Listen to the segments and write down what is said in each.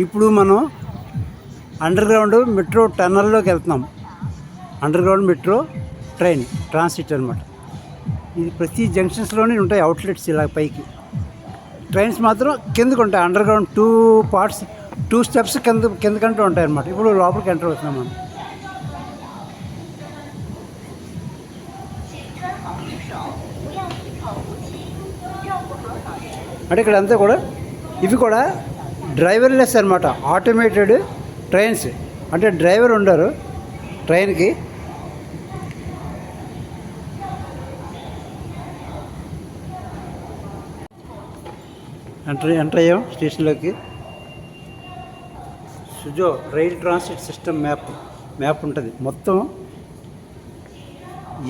ఇప్పుడు మనం under ground metro టన్నల్లోకి వెళ్తున్నాం. Under ground metro train transit అనమాట. ఇది ప్రతి జంక్షన్స్లోనే ఉంటాయి అవుట్లెట్స్ ఇలా పైకి. ట్రైన్స్ మాత్రం కిందకు ఉంటాయి. అండర్ గ్రౌండ్ 2 పార్ట్స్ 2 స్టెప్స్ కిందకంటూ ఉంటాయి అన్నమాట. ఇప్పుడు లోపలికి ఎంటర్ అవుతున్నాం మనం. అంటే ఇక్కడ అంతా కూడా ఇవి కూడా డ్రైవర్లెస్ అనమాట. ఆటోమేటెడ్ ట్రైన్స్, అంటే డ్రైవర్ ఉండరు ట్రైన్కి. ఎంటర్ అయ్యాం స్టేషన్లోకి. సుజో రైల్ ట్రాన్సిట్ సిస్టమ్ మ్యాప్ ఉంటుంది. మొత్తం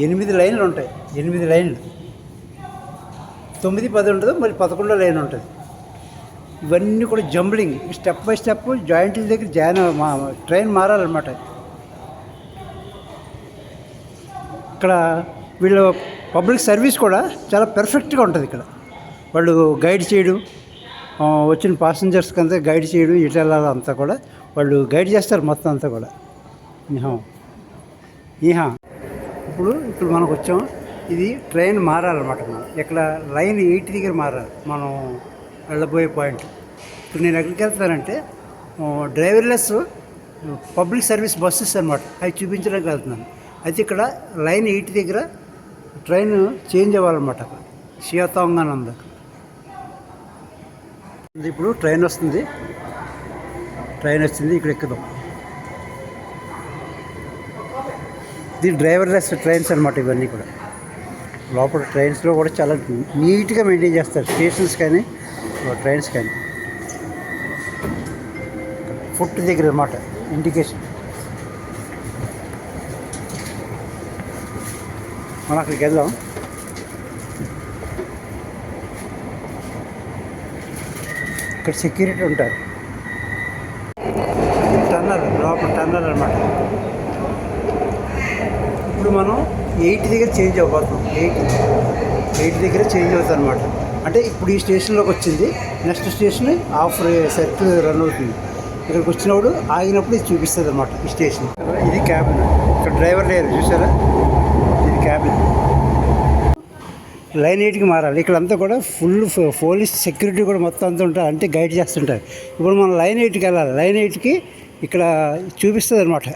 8 లైన్లు ఉంటాయి. 8 లైన్లు, 9, 10 ఉంటుంది, మరి 11 లైన్ ఉంటుంది. ఇవన్నీ కూడా జంబ్లింగ్, స్టెప్ బై స్టెప్ జాయింట్ల దగ్గర ట్రైన్ మారాలన్నమాట. ఇక్కడ వీళ్ళ పబ్లిక్ సర్వీస్ కూడా చాలా పెర్ఫెక్ట్గా ఉంటుంది. ఇక్కడ వాళ్ళు గైడ్ చేయడం, వచ్చిన పాసెంజర్స్కి అంతా గైడ్ చేయడం, ఇటు వెళ్ళాలి అంతా కూడా వాళ్ళు గైడ్ చేస్తారు మొత్తం అంతా కూడా. ఇప్పుడు మనకు వచ్చాం. ఇది ట్రైన్ మారాలన్నమాట. మనం ఇక్కడ లైన్ 8 దగ్గర మారాలి మనం వెళ్ళబోయే పాయింట్. ఇప్పుడు నేను ఎక్కడికి వెళ్తానంటే డ్రైవర్లెస్ పబ్లిక్ సర్వీస్ బస్సెస్ అనమాట, అవి చూపించడానికి వెళ్తున్నాను. అయితే ఇక్కడ లైన్ 8 దగ్గర ట్రైన్ చేంజ్ అవ్వాలన్నమాట. అక్కడ షియాతాంగ్ అని ఉంది. ఇప్పుడు ట్రైన్ వచ్చింది, ఇక్కడ ఎక్కుదాం. ఇది డ్రైవర్లెస్ ట్రైన్స్ అనమాట. ఇవన్నీ కూడా లోపల ట్రైన్స్లో కూడా చాలా నీట్గా మెయింటైన్ చేస్తారు, స్టేషన్స్ కానీ ట్రైన్స్ కానీ. ఫుట్ దగ్గర అన్నమాట ఇండికేషన్. మనం అక్కడికి వెళ్దాం. ఇక్కడ సెక్యూరిటీ ఉంటారు. లోపల టన్నల్ అనమాట. ఇప్పుడు మనం 8 దగ్గర చేంజ్ అవ్వబోతున్నాం. 8 దగ్గర చేంజ్ అవుతుంది అనమాట. అంటే ఇప్పుడు ఈ స్టేషన్లోకి వచ్చింది, next station of circle run అవుతుంది. ఇక్కడికి వచ్చినప్పుడు ఆగినప్పుడు ఇది చూపిస్తుంది అనమాట ఈ స్టేషన్. ఇది క్యాబిన్. ఇక్కడ డ్రైవర్ లేరు, చూసారా? ఇది క్యాబిన్. లైన్ 8కి మారాలి. ఇక్కడంతా కూడా ఫుల్ పోలీస్ సెక్యూరిటీ కూడా మొత్తం అంతా ఉంటారు, అంటే గైడ్ చేస్తుంటారు. ఇప్పుడు మనం లైన్ 8కి వెళ్ళాలి. లైన్ 8కి ఇక్కడ చూపిస్తుంది అనమాట.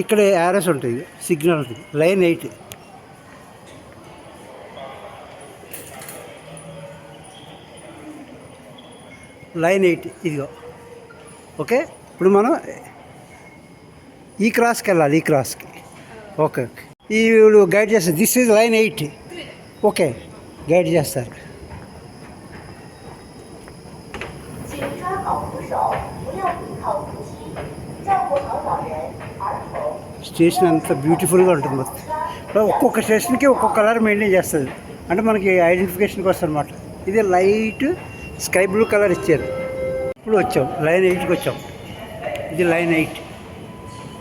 ఇక్కడ యారోస్ ఉంటుంది, సిగ్నల్ ఉంటుంది. లైన్ 8 ఇదిగో. ఓకే, ఇప్పుడు మనం ఈ క్రాస్కి వెళ్ళాలి. ఈ క్రాస్కి ఓకే. ఈ వీళ్ళు గైడ్ చేస్తారు. This is line 8. Okay, guide చేస్తారు. స్టేషన్ అంతా బ్యూటిఫుల్గా ఉంటుంది మొత్తం. ఒక్కొక్క స్టేషన్కి ఒక్కొక్క కలర్ మెయింటైన్ చేస్తుంది, అంటే మనకి ఐడెంటిఫికేషన్కి వస్తుంది అనమాట. ఇది లైట్ స్కై బ్లూ కలర్ ఇచ్చారు. ఇప్పుడు వచ్చాం లైన్ 8కి వచ్చాం. ఇది లైన్ 8.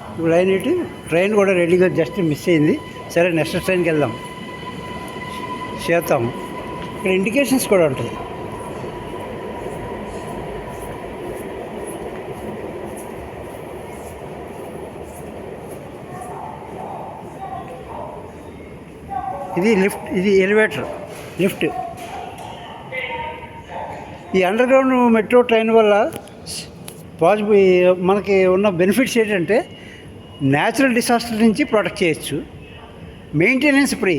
ఇప్పుడు లైన్ 8 ట్రైన్ కూడా రెడీగా జస్ట్ మిస్ అయింది. సరే, నెక్స్ట్ ట్రైన్కి వెళ్దాం. చేద్దాం. ఇక్కడ ఇండికేషన్స్ కూడా ఉంటుంది. ఇది లిఫ్ట్, ఇది ఎలివేటర్, లిఫ్ట్. ఈ అండర్ గ్రౌండ్ మెట్రో ట్రైన్ వల్ల మనకి ఉన్న బెనిఫిట్స్ ఏంటంటే న్యాచురల్ డిసాస్టర్ నుంచి ప్రొటెక్ట్ చేయొచ్చు, maintenance free.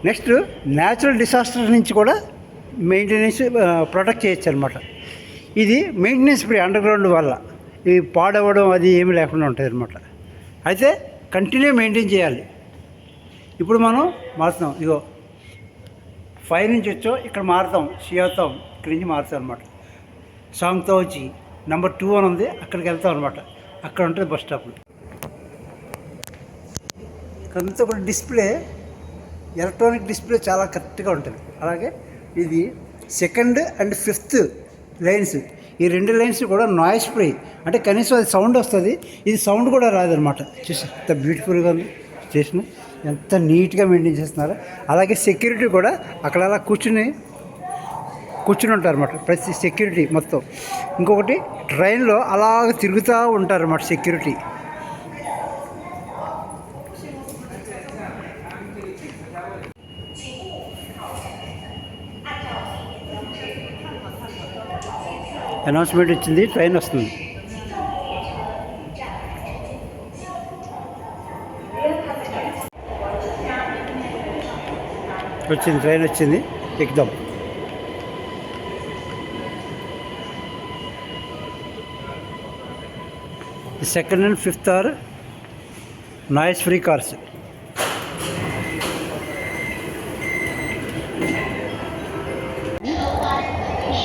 Next natural disaster నుంచి కూడా మెయింటెనెన్స్ ప్రొటెక్ట్ చేయొచ్చు అనమాట. ఇది మెయింటెనెన్స్ ఫ్రీ అండర్ గ్రౌండ్ వల్ల. ఇవి పాడవడం అది ఏమీ లేకుండా ఉంటుంది అనమాట. అయితే కంటిన్యూ మెయింటైన్ చేయాలి. ఇప్పుడు మనం మారుతాం. ఇగో 5 నుంచి వచ్చాం, ఇక్కడ మారుతాం. షియాతాం ఇక్కడి నుంచి మారుతాం అనమాట. సాంగ్తో వచ్చి నెంబర్ 2 అని ఉంది, అక్కడికి వెళ్తాం అనమాట. అక్కడ ఉంటుంది బస్ స్టాప్లో. ఇక్కడంతా కూడా డిస్ప్లే, ఎలక్ట్రానిక్ డిస్ప్లే చాలా కరెక్ట్గా ఉంటుంది. అలాగే ఇది 2nd and 5th లైన్స్, ఈ 2 లైన్స్ కూడా నాయిస్ ఫ్రీ, అంటే కనీసం అది సౌండ్ వస్తుంది. ఇది సౌండ్ కూడా రాదనమాట. చూసి ఎంత బ్యూటిఫుల్గా ఉంది స్టేషన్, ఎంత నీట్గా మెయింటైన్ చేస్తున్నారు. అలాగే సెక్యూరిటీ కూడా అక్కడ అలా కూర్చుని కూర్చుని ఉంటారు అన్నమాట ప్రతి సెక్యూరిటీ మొత్తం. ఇంకొకటి ట్రైన్లో అలాగ తిరుగుతూ ఉంటారు అన్నమాట సెక్యూరిటీ. అనౌన్స్మెంట్ వచ్చింది, ట్రైన్ వస్తుంది. వచ్చింది, ట్రైన్ వచ్చింది, ఎక్కుదాం. Second and fifth are noise free cars.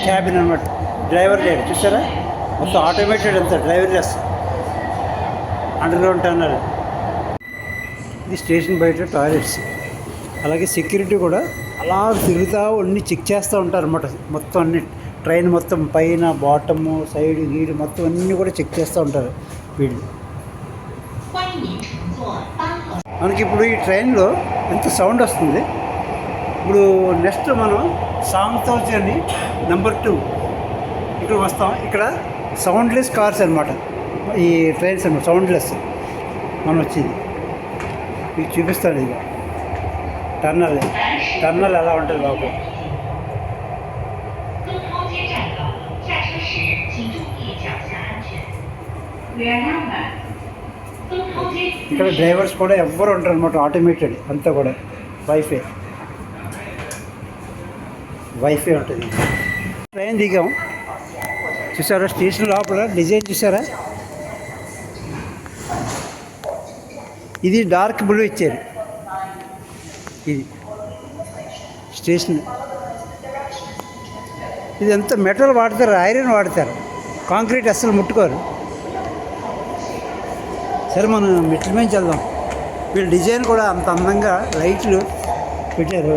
Cabin అనమాట, డ్రైవర్ లేడు చూసారా, మొత్తం ఆటోమేటెడ్ అంతా, డ్రైవర్ లెస్, అండర్గ్రౌండ్ టన్నల్. ఇది స్టేషన్ బయట టాయిలెట్స్. అలాగే సెక్యూరిటీ కూడా అలా తిరుగుతూ అన్నీ చెక్ చేస్తూ ఉంటారు అన్నమాట. మొత్తం అన్ని ట్రైన్ మొత్తం పైన బాటము సైడ్ గీడు మొత్తం అన్నీ కూడా చెక్ చేస్తూ ఉంటారు వీళ్ళు. మనకి ఇప్పుడు ఈ ట్రైన్లో ఎంత సౌండ్ వస్తుంది. ఇప్పుడు నెక్స్ట్ మనం సాంగ్తో జర్నీ నెంబర్ 2 ఇక్కడ వస్తాం. ఇక్కడ సౌండ్లెస్ కార్స్ అనమాట ఈ ట్రైన్స్ అనమాట, సౌండ్లెస్. మనం వచ్చింది మీకు చూపిస్తాను. ఇక టర్నల్ ఎలా ఉంటుంది బాబు. ఇక్కడ డ్రైవర్స్ కూడా ఎవ్వరు ఉంటారు అనమాట, ఆటోమేటెడ్ అంతా కూడా. వైఫై ఉంటుంది. ట్రైన్ దిగాం చూసారా, స్టేషన్ లోపల డిజైన్ చూసారా, ఇది డార్క్ బ్లూ ఇచ్చారు. ఇది స్టేషన్, ఇది ఎంత మెటల్ వాడతారు, ఐరన్ వాడతారు, కాంక్రీట్ అస్సలు ముట్టుకోరు. సరే మనం మెట్ల మీద వెళ్దాం. వీళ్ళ డిజైన్ కూడా అంత అందంగా లైట్లు పెట్టారు.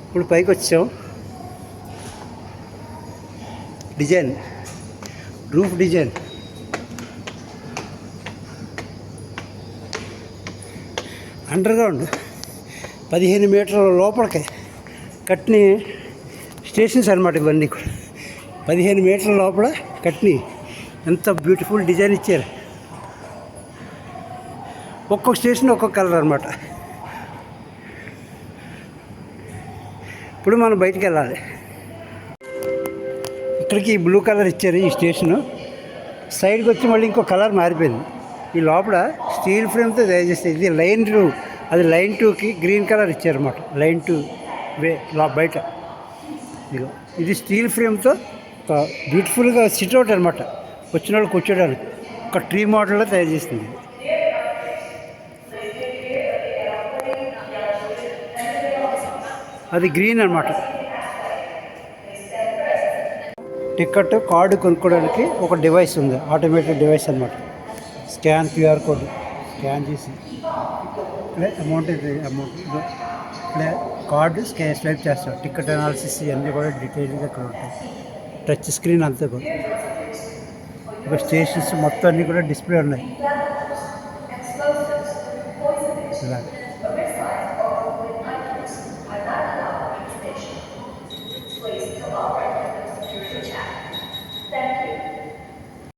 ఇప్పుడు పైకి వచ్చాం. Design, roof design. అండర్గ్రౌండ్ 15 మీటర్ల లోపలికి కట్టిన స్టేషన్స్ అనమాట ఇవన్నీ కూడా. 15 మీటర్ల లోపల కట్టిన ఎంత బ్యూటిఫుల్ డిజైన్ ఇచ్చారు. ఒక్కొక్క స్టేషన్ ఒక్కొక్క కలర్ అనమాట. ఇప్పుడు మనం బయటికి వెళ్ళాలి. ఇక్కడికి బ్లూ కలర్ ఇచ్చారు ఈ స్టేషను. సైడ్కి వచ్చి మళ్ళీ ఇంకో కలర్ మారిపోయింది. ఈ లోపల స్టీల్ ఫ్రేమ్తో తయారు చేస్తారు. ఇది లైన్ 2, అది లైన్ 2కి గ్రీన్ కలర్ ఇచ్చారన్నమాట. లైన్ 2 బయట ఇదిగో ఇది స్టీల్ ఫ్రేమ్తో ఒక బ్యూటిఫుల్గా సిట్అవుట్ అనమాట, వచ్చిన వాళ్ళు కూర్చోడానికి. ఒక ట్రీ మోడల్లో తయారు చేస్తుంది. అది గ్రీన్ అనమాట. టికెట్ కార్డు కొనుక్కోవడానికి ఒక డివైస్ ఉంది, ఆటోమేటెడ్ డివైస్ అనమాట. స్కాన్ QR కోడ్ స్కాన్ చేసి అమౌంట్ కార్డు స్వైప్ చేస్తాం. టికెట్ అనాలిసిస్ ఇవన్నీ కూడా డీటెయిల్గా ఇక్కడ ఉంటాయి. టచ్ స్క్రీన్ అంతా కూడా. ఒక స్టేషన్స్ మొత్తం అన్నీ కూడా డిస్ప్లే ఉన్నాయి ఇలా.